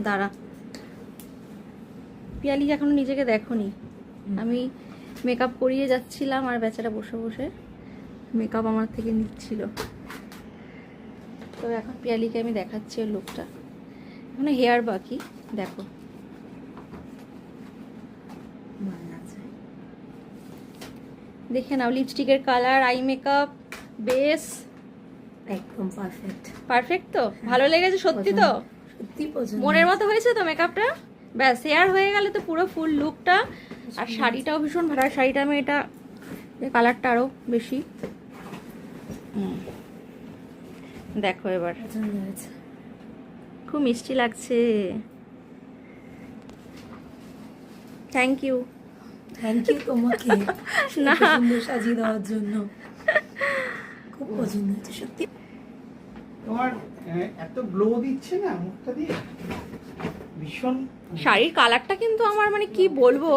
দাঁড়া, পিয়ালি এখনো নিজেকে দেখোনি। আমি মেকআপ করিয়ে যাচ্ছিলাম আর বেচারা বসে বসে মেকআপ আমার থেকে নিচ্ছিল। তো এখন পিয়ালিকে আমি দেখাচ্ছি ওর লুকটা। এখনো হেয়ার বাকি, দেখো। দেখে নাও লিপস্টিকের কালার, আই মেকআপ, বেস একদম পারফেক্ট। পারফেক্ট তো? ভালো লেগেছে সত্যি তো? সত্যি পছন্দ। মনের মতো হয়েছে তো মেকআপটা? ব্যাস, হেয়ার হয়ে গেলে তো পুরো ফুল লুকটা। আর শাড়িটাও ভীষণ ভালো। শাড়িটা আমি এটা কালারটা আরো বেশি। দেখো এবার পছন্দ হয়েছে। খুব মিষ্টি লাগছে। Thank you. থ্যাংক ইউ তোমাকে না। এত সুন্দর সাজিয়ে দেওয়ার জন্য। খুব পছন্দ হয়েছে সত্যি। তোমার এত গ্লো দিচ্ছে না মুখটা দিয়ে, ভীষণ। শাড়ির কালারটা কিন্তু আমার মানে কি বলবো,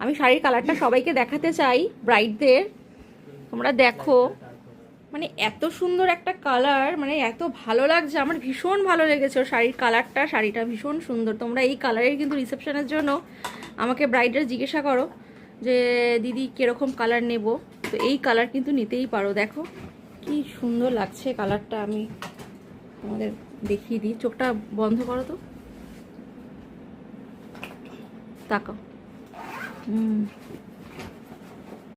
আমি শাড়ির কালারটা সবাইকে দেখাতে চাই, ব্রাইডদের। তোমরা দেখো, মানে এত সুন্দর একটা কালার, মানে এত ভালো লাগছে আমার, ভীষণ ভালো লেগেছে ওর শাড়ির কালারটা। শাড়িটা ভীষণ সুন্দর। তোমরা এই কালারের কিন্তু রিসেপশনের জন্য আমাকে ব্রাইডরা জিজ্ঞাসা করো যে দিদি কিরকম কালার নেব, তো এই কালার কিন্তু নিতেই পারো। দেখো কি সুন্দর লাগছে কালারটা। আমি তোমাদের দেখিয়ে দিই, চোখটা বন্ধ করো তো, তাকাও।